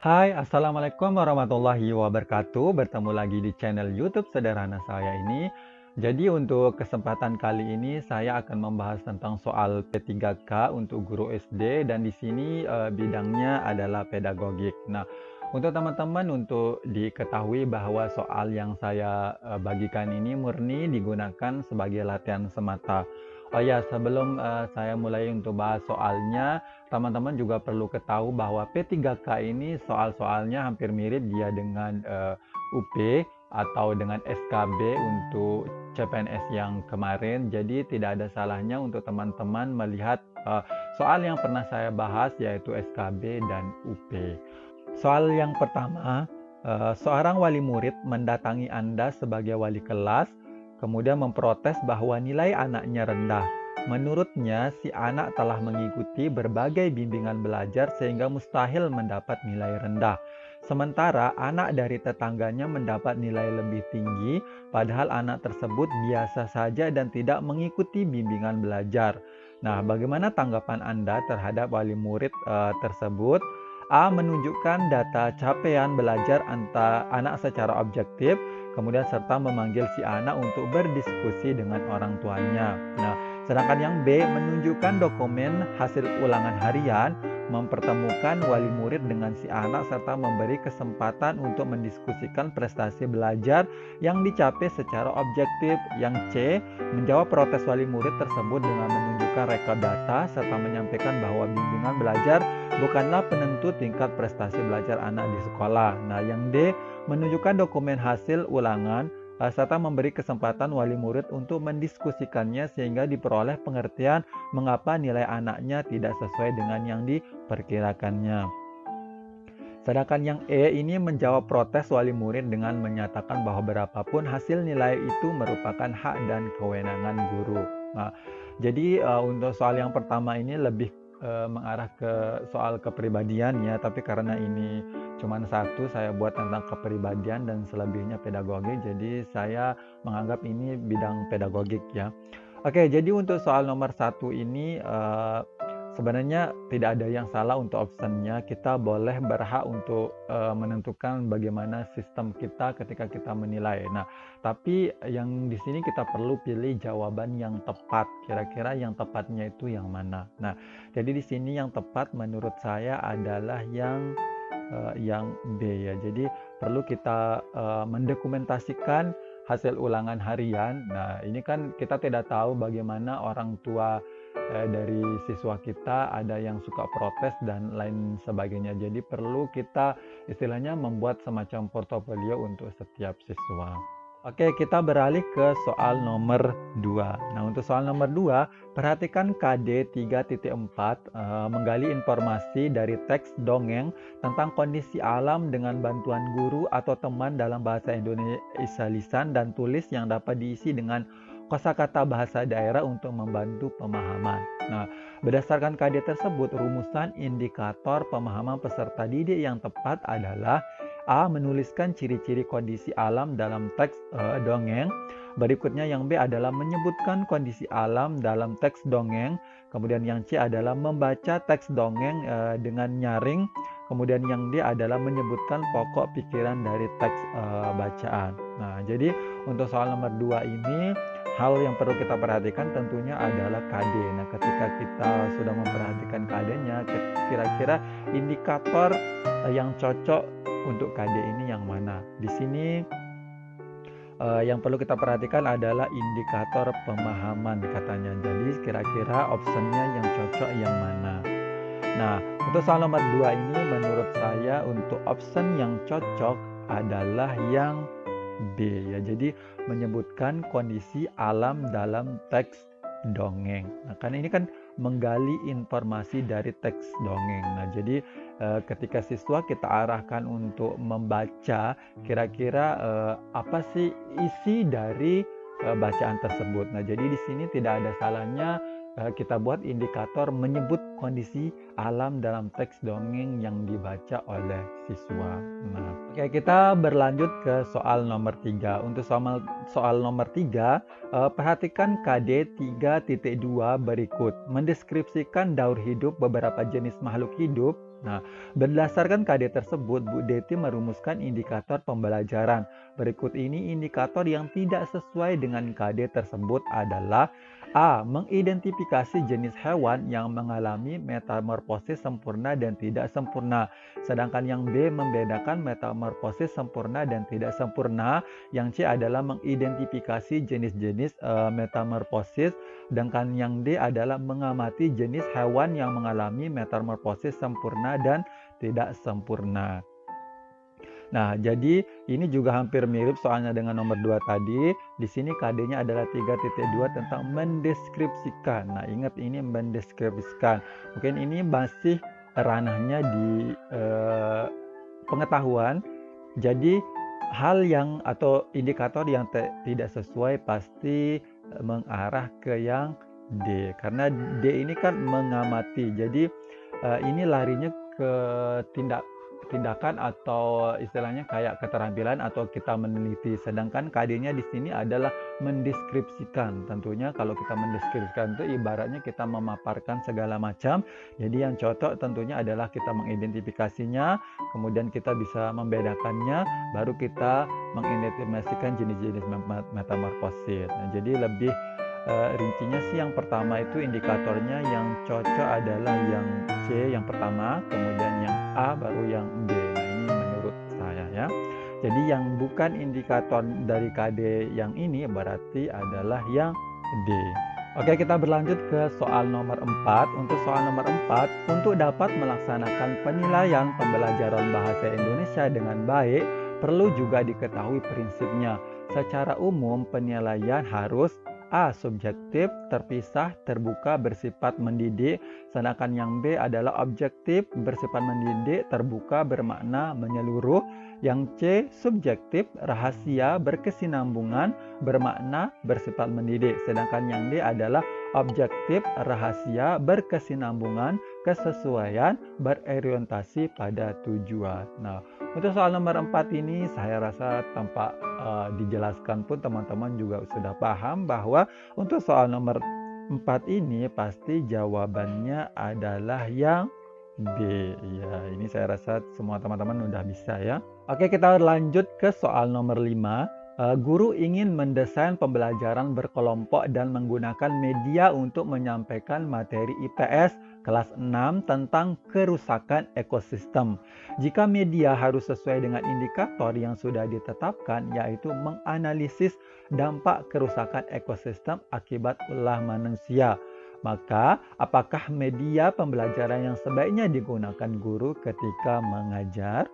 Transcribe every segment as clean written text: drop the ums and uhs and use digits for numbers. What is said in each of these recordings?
Hai, Assalamualaikum warahmatullahi wabarakatuh. Bertemu lagi di channel YouTube sederhana saya ini. Jadi untuk kesempatan kali ini saya akan membahas tentang soal P3K untuk guru SD dan di sini bidangnya adalah pedagogik. Nah, untuk teman-teman untuk diketahui bahwa soal yang saya bagikan ini murni digunakan sebagai latihan semata. Oh ya, sebelum saya mulai untuk bahas soalnya, teman-teman juga perlu ketahui bahwa P3K ini soal-soalnya hampir mirip dia dengan UP atau dengan SKB untuk CPNS yang kemarin. Jadi tidak ada salahnya untuk teman-teman melihat soal yang pernah saya bahas yaitu SKB dan UP. Soal yang pertama, seorang wali murid mendatangi Anda sebagai wali kelas, kemudian memprotes bahwa nilai anaknya rendah. Menurutnya, si anak telah mengikuti berbagai bimbingan belajar sehingga mustahil mendapat nilai rendah. Sementara anak dari tetangganya mendapat nilai lebih tinggi, padahal anak tersebut biasa saja dan tidak mengikuti bimbingan belajar. Nah, bagaimana tanggapan Anda terhadap wali murid tersebut? A. Menunjukkan data capaian belajar anak secara objektif, kemudian serta memanggil si anak untuk berdiskusi dengan orang tuanya. Nah, sedangkan yang B. Menunjukkan dokumen hasil ulangan harian, mempertemukan wali murid dengan si anak serta memberi kesempatan untuk mendiskusikan prestasi belajar yang dicapai secara objektif. Yang C. Menjawab protes wali murid tersebut dengan menunjukkan rekap data serta menyampaikan bahwa bimbingan belajar bukanlah penentu tingkat prestasi belajar anak di sekolah. Nah, yang D, menunjukkan dokumen hasil ulangan serta memberi kesempatan wali murid untuk mendiskusikannya sehingga diperoleh pengertian mengapa nilai anaknya tidak sesuai dengan yang diperkirakannya. Sedangkan yang E ini menjawab protes wali murid dengan menyatakan bahwa berapapun hasil nilai itu merupakan hak dan kewenangan guru. Nah, jadi untuk soal yang pertama ini lebih mengarah ke soal kepribadian ya, tapi karena ini cuma satu saya buat tentang kepribadian dan selebihnya pedagogik, jadi saya menganggap ini bidang pedagogik ya. Oke, jadi untuk soal nomor satu ini sebenarnya tidak ada yang salah untuk optionnya. Kita boleh berhak untuk menentukan bagaimana sistem kita ketika kita menilai. Nah, tapi yang di sini kita perlu pilih jawaban yang tepat. Kira-kira yang tepatnya itu yang mana? Nah, jadi di sini yang tepat menurut saya adalah yang B ya. Jadi perlu kita mendokumentasikan hasil ulangan harian. Nah, ini kan kita tidak tahu bagaimana orang tua dari siswa kita, ada yang suka protes dan lain sebagainya. Jadi perlu kita istilahnya membuat semacam portofolio untuk setiap siswa. Oke, kita beralih ke soal nomor 2. Nah, untuk soal nomor 2, perhatikan KD 3.4 menggali informasi dari teks dongeng tentang kondisi alam dengan bantuan guru atau teman dalam bahasa Indonesia lisan dan tulis yang dapat diisi dengan kosakata bahasa daerah untuk membantu pemahaman. Nah, berdasarkan KD tersebut, rumusan indikator pemahaman peserta didik yang tepat adalah A. Menuliskan ciri-ciri kondisi alam dalam teks dongeng. Berikutnya yang B adalah menyebutkan kondisi alam dalam teks dongeng. Kemudian yang C adalah membaca teks dongeng dengan nyaring. Kemudian yang D adalah menyebutkan pokok pikiran dari teks bacaan. Nah, jadi untuk soal nomor 2 ini hal yang perlu kita perhatikan tentunya adalah KD. Nah, ketika kita sudah memperhatikan KD-nya, kira-kira indikator yang cocok untuk KD ini yang mana? Di sini yang perlu kita perhatikan adalah indikator pemahaman katanya. Jadi kira-kira optionnya yang cocok yang mana? Nah, untuk soal nomor 2 ini menurut saya untuk option yang cocok adalah yang B ya. Jadi menyebutkan kondisi alam dalam teks dongeng. Nah, karena ini kan menggali informasi dari teks dongeng. Nah, jadi ketika siswa kita arahkan untuk membaca kira-kira apa sih isi dari bacaan tersebut. Nah, jadi di sini tidak ada salahnya kita buat indikator menyebut kondisi alam dalam teks dongeng yang dibaca oleh siswa. Nah, oke, kita berlanjut ke soal nomor 3. Untuk soal nomor 3, perhatikan KD 3.2 berikut. Mendeskripsikan daur hidup beberapa jenis makhluk hidup Nah, berdasarkan KD tersebut, Bu Deti merumuskan indikator pembelajaran. Berikut ini indikator yang tidak sesuai dengan KD tersebut adalah A. Mengidentifikasi jenis hewan yang mengalami metamorfosis sempurna dan tidak sempurna. Sedangkan yang B. Membedakan metamorfosis sempurna dan tidak sempurna. Yang C adalah mengidentifikasi jenis-jenis metamorfosis. Sedangkan yang D adalah mengamati jenis hewan yang mengalami metamorfosis sempurna dan tidak sempurna. Nah, jadi ini juga hampir mirip soalnya dengan nomor 2 tadi. Di sini KD-nya adalah 3.2 tentang mendeskripsikan. Nah, ingat ini mendeskripsikan. Mungkin ini masih ranahnya di pengetahuan. Jadi hal yang atau indikator yang tidak sesuai pasti mengarah ke yang D. Karena D ini kan mengamati. Jadi ini larinya ke tindakan atau istilahnya kayak keterampilan atau kita meneliti. Sedangkan KD-nya di sini adalah mendeskripsikan. Tentunya kalau kita mendeskripsikan itu ibaratnya kita memaparkan segala macam. Jadi yang cocok tentunya adalah kita mengidentifikasinya, kemudian kita bisa membedakannya, baru kita mengidentifikasikan jenis-jenis metamorfosis. Nah, jadi lebih rincinya sih yang pertama itu indikatornya yang cocok adalah yang C yang pertama, kemudian yang A, baru yang B. Nah, ini menurut saya ya. Jadi yang bukan indikator dari KD yang ini berarti adalah yang D. Oke, kita berlanjut ke soal nomor 4. Untuk soal nomor 4, untuk dapat melaksanakan penilaian pembelajaran bahasa Indonesia dengan baik, perlu juga diketahui prinsipnya. Secara umum, penilaian harus A. Subjektif, terpisah, terbuka, bersifat mendidik. Sedangkan yang B adalah objektif, bersifat mendidik, terbuka, bermakna, menyeluruh. Yang C. Subjektif, rahasia, berkesinambungan, bermakna, bersifat mendidik. Sedangkan yang D adalah objektif, rahasia, berkesinambungan, kesesuaian, berorientasi pada tujuan. Nah, untuk soal nomor 4 ini saya rasa tanpa dijelaskan pun teman-teman juga sudah paham bahwa untuk soal nomor 4 ini pasti jawabannya adalah yang B. Ya, ini saya rasa semua teman-teman udah bisa ya. Oke, kita lanjut ke soal nomor 5. Guru ingin mendesain pembelajaran berkelompok dan menggunakan media untuk menyampaikan materi IPS kelas 6 tentang kerusakan ekosistem. Jika media harus sesuai dengan indikator yang sudah ditetapkan, yaitu menganalisis dampak kerusakan ekosistem akibat ulah manusia. Maka, apakah media pembelajaran yang sebaiknya digunakan guru ketika mengajar?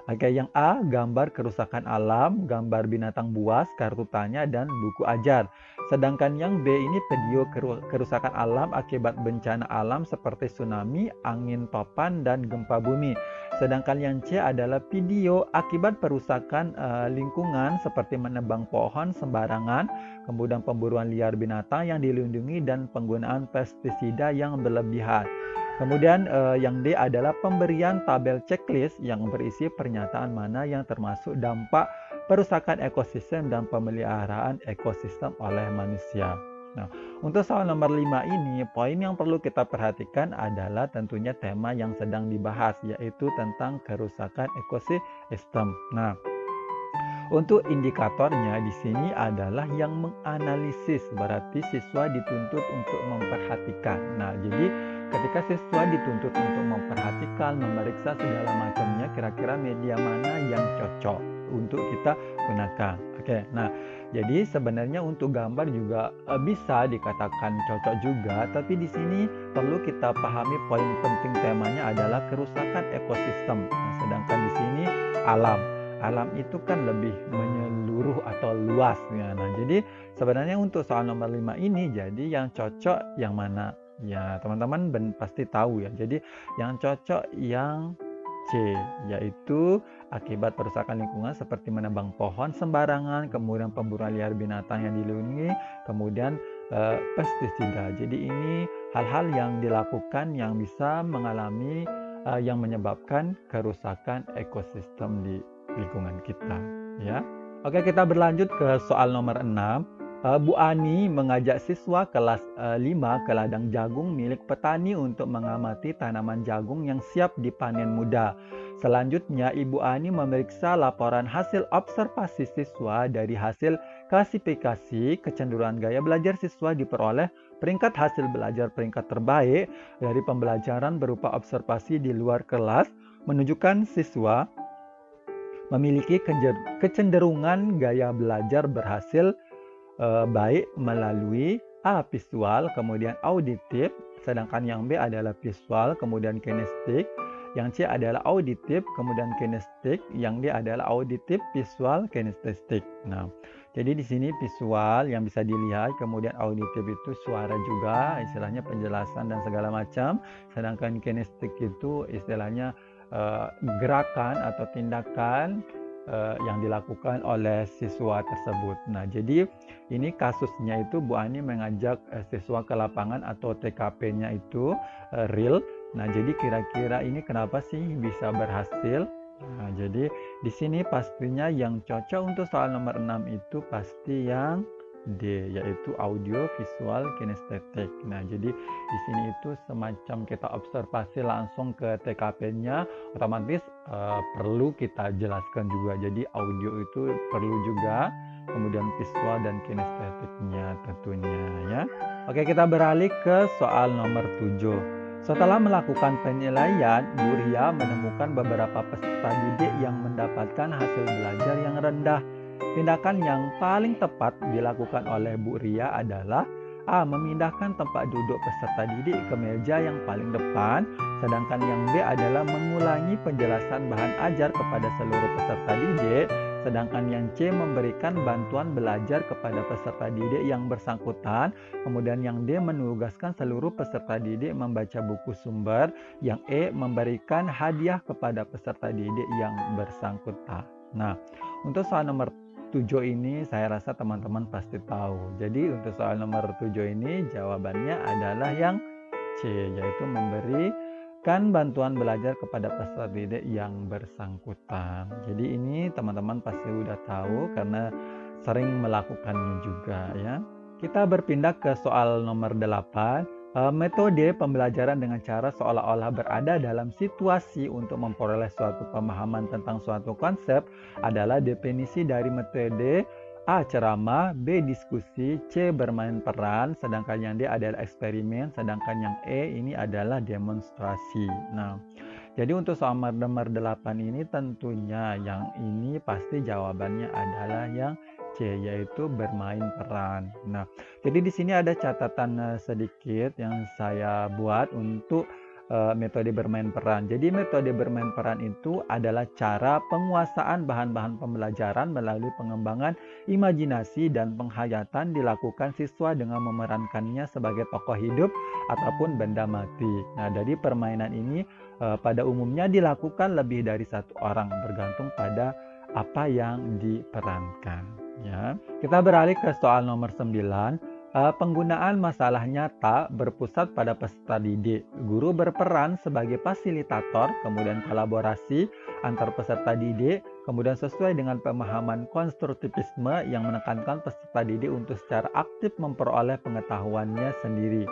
Oke, yang A, gambar kerusakan alam, gambar binatang buas, kartu tanya, dan buku ajar. Sedangkan yang B ini video kerusakan alam akibat bencana alam seperti tsunami, angin topan, dan gempa bumi. Sedangkan yang C adalah video akibat perusakan lingkungan seperti menebang pohon sembarangan, kemudian pemburuan liar binatang yang dilindungi, dan penggunaan pestisida yang berlebihan. Kemudian yang D adalah pemberian tabel checklist yang berisi pernyataan mana yang termasuk dampak perusakan ekosistem dan pemeliharaan ekosistem oleh manusia. Nah, untuk soal nomor 5 ini, poin yang perlu kita perhatikan adalah tentunya tema yang sedang dibahas, yaitu tentang kerusakan ekosistem. Nah, untuk indikatornya di sini adalah yang menganalisis, berarti siswa dituntut untuk memperhatikan. Nah, jadi ketika siswa dituntut untuk memperhatikan, memeriksa segala macamnya, kira-kira media mana yang cocok untuk kita gunakan. Oke, nah jadi sebenarnya untuk gambar juga bisa dikatakan cocok juga, tapi di sini perlu kita pahami poin penting temanya adalah kerusakan ekosistem. Nah, sedangkan di sini alam. Alam itu kan lebih menyeluruh atau luas ya. Nah, jadi sebenarnya untuk soal nomor 5 ini jadi yang cocok yang mana? Ya, teman-teman pasti tahu ya. Jadi yang cocok yang C, yaitu akibat perusakan lingkungan seperti menebang pohon sembarangan, kemudian pemburuan liar binatang yang dilindungi, kemudian pestisida. Jadi ini hal-hal yang dilakukan yang bisa mengalami yang menyebabkan kerusakan ekosistem di lingkungan kita ya. Oke, kita berlanjut ke soal nomor 6. Bu Ani mengajak siswa kelas 5 ke ladang jagung milik petani untuk mengamati tanaman jagung yang siap dipanen muda. Selanjutnya, Ibu Ani memeriksa laporan hasil observasi siswa. Dari hasil klasifikasi kecenderungan gaya belajar siswa diperoleh peringkat hasil belajar peringkat terbaik dari pembelajaran berupa observasi di luar kelas menunjukkan siswa memiliki kecenderungan gaya belajar berhasil baik melalui A. Visual, kemudian auditif, sedangkan yang B adalah visual, kemudian kinestik, yang C adalah auditif, kemudian kinestik, yang D adalah auditif, visual, kinestik. Nah, jadi di sini visual yang bisa dilihat, kemudian auditif itu suara juga, istilahnya penjelasan dan segala macam, sedangkan kinestik itu istilahnya gerakan atau tindakan yang dilakukan oleh siswa tersebut. Nah, jadi ini kasusnya itu Bu Ani mengajak siswa ke lapangan atau TKP-nya itu real. Nah, jadi kira-kira ini kenapa sih bisa berhasil? Nah, jadi di sini pastinya yang cocok untuk soal nomor 6 itu pasti yang D, yaitu audio, visual, kinestetik. Nah, jadi di sini itu semacam kita observasi langsung ke TKP-nya, otomatis perlu kita jelaskan juga. Jadi audio itu perlu juga, kemudian visual dan kinestetiknya tentunya ya. Oke, kita beralih ke soal nomor 7. Setelah melakukan penilaian, Bu Ria menemukan beberapa peserta didik yang mendapatkan hasil belajar yang rendah. Tindakan yang paling tepat dilakukan oleh Bu Ria adalah A. Memindahkan tempat duduk peserta didik ke meja yang paling depan, sedangkan yang B adalah mengulangi penjelasan bahan ajar kepada seluruh peserta didik, sedangkan yang C memberikan bantuan belajar kepada peserta didik yang bersangkutan, kemudian yang D menugaskan seluruh peserta didik membaca buku sumber, yang E memberikan hadiah kepada peserta didik yang bersangkutan. Nah, untuk soal nomor 7 ini saya rasa teman-teman pasti tahu. Jadi untuk soal nomor 7 ini jawabannya adalah yang C, yaitu memberikan bantuan belajar kepada peserta didik yang bersangkutan. Jadi ini teman-teman pasti udah tahu karena sering melakukannya juga ya. Kita berpindah ke soal nomor 8. Metode pembelajaran dengan cara seolah-olah berada dalam situasi untuk memperoleh suatu pemahaman tentang suatu konsep adalah definisi dari metode A. Ceramah, B. Diskusi, C. Bermain peran, sedangkan yang D adalah eksperimen, sedangkan yang E ini adalah demonstrasi. Nah, jadi untuk soal nomor 8 ini tentunya yang ini pasti jawabannya adalah yang C, yaitu bermain peran. Nah, jadi di sini ada catatan sedikit yang saya buat untuk metode bermain peran. Jadi metode bermain peran itu adalah cara penguasaan bahan-bahan pembelajaran melalui pengembangan imajinasi dan penghayatan dilakukan siswa dengan memerankannya sebagai tokoh hidup ataupun benda mati. Nah, dari permainan ini pada umumnya dilakukan lebih dari satu orang bergantung pada apa yang diperankan. Ya, kita beralih ke soal nomor 9. Penggunaan masalah nyata berpusat pada peserta didik. Guru berperan sebagai fasilitator, kemudian kolaborasi antar peserta didik, kemudian sesuai dengan pemahaman konstruktivisme yang menekankan peserta didik untuk secara aktif memperoleh pengetahuannya sendiri.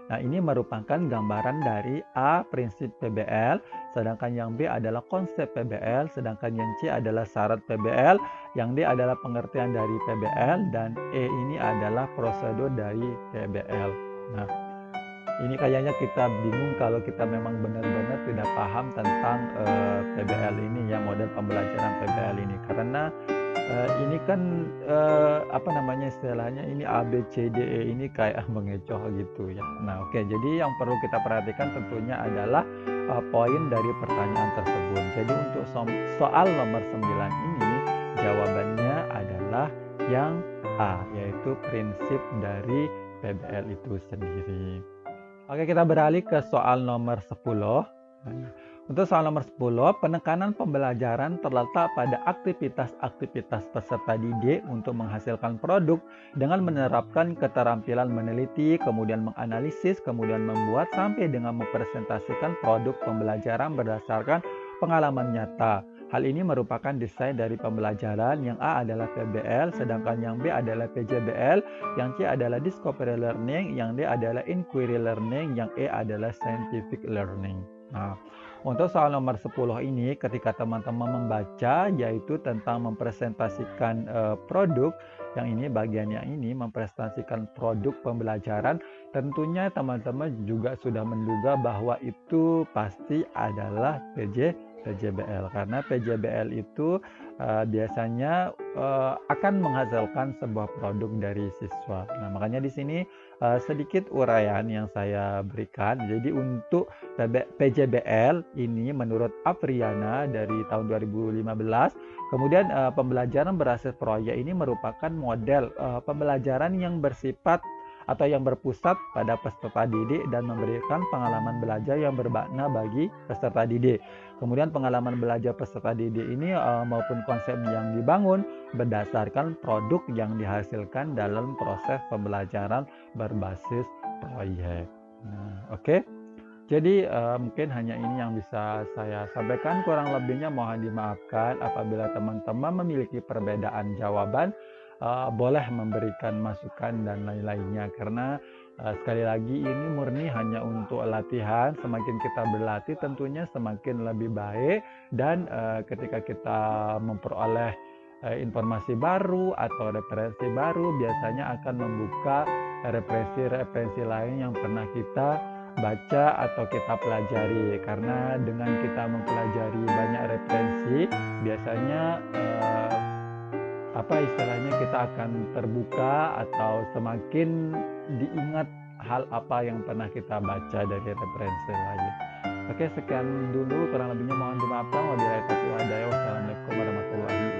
Nah, ini merupakan gambaran dari A. Prinsip PBL, sedangkan yang B adalah konsep PBL, sedangkan yang C adalah syarat PBL, yang D adalah pengertian dari PBL, dan E ini adalah prosedur dari PBL. Nah, ini kayaknya kita bingung kalau kita memang benar-benar tidak paham tentang PBL ini ya, model pembelajaran PBL ini, karena ini kan apa namanya istilahnya ini A B C D E ini kayak mengecoh gitu ya. Nah, oke, jadi yang perlu kita perhatikan tentunya adalah poin dari pertanyaan tersebut. Jadi untuk soal nomor 9 ini jawabannya adalah yang A, yaitu prinsip dari PBL itu sendiri. Oke, kita beralih ke soal nomor 10. Untuk soal nomor 10, penekanan pembelajaran terletak pada aktivitas-aktivitas peserta didik untuk menghasilkan produk dengan menerapkan keterampilan meneliti, kemudian menganalisis, kemudian membuat sampai dengan mempresentasikan produk pembelajaran berdasarkan pengalaman nyata. Hal ini merupakan desain dari pembelajaran. Yang A adalah PBL, sedangkan yang B adalah PJBL, yang C adalah Discovery Learning, yang D adalah Inquiry Learning, yang E adalah Scientific Learning. Nah, untuk soal nomor 10 ini ketika teman-teman membaca yaitu tentang mempresentasikan produk, yang ini bagian yang ini mempresentasikan produk pembelajaran, tentunya teman-teman juga sudah menduga bahwa itu pasti adalah PJBL karena PJBL itu biasanya akan menghasilkan sebuah produk dari siswa. Nah, makanya di sini sedikit uraian yang saya berikan. Jadi untuk PJBL ini menurut Afriana dari tahun 2015, kemudian pembelajaran berbasis proyek ini merupakan model pembelajaran yang bersifat atau yang berpusat pada peserta didik dan memberikan pengalaman belajar yang bermakna bagi peserta didik. Kemudian pengalaman belajar peserta didik ini maupun konsep yang dibangun berdasarkan produk yang dihasilkan dalam proses pembelajaran berbasis proyek. Nah, oke. Jadi mungkin hanya ini yang bisa saya sampaikan, kurang lebihnya mohon dimaafkan. Apabila teman-teman memiliki perbedaan jawaban, boleh memberikan masukan dan lain-lainnya, karena sekali lagi ini murni hanya untuk latihan. Semakin kita berlatih tentunya semakin lebih baik, dan ketika kita memperoleh informasi baru atau referensi baru, biasanya akan membuka referensi-referensi lain yang pernah kita baca atau kita pelajari. Karena dengan kita mempelajari banyak referensi, biasanya apa istilahnya, kita akan terbuka atau semakin diingat hal apa yang pernah kita baca dari referensi lain. Oke, sekian dulu, kurang lebihnya mohon dimaafkan. Wabillahi taufiq wal hidayah. Wassalamualaikum warahmatullahi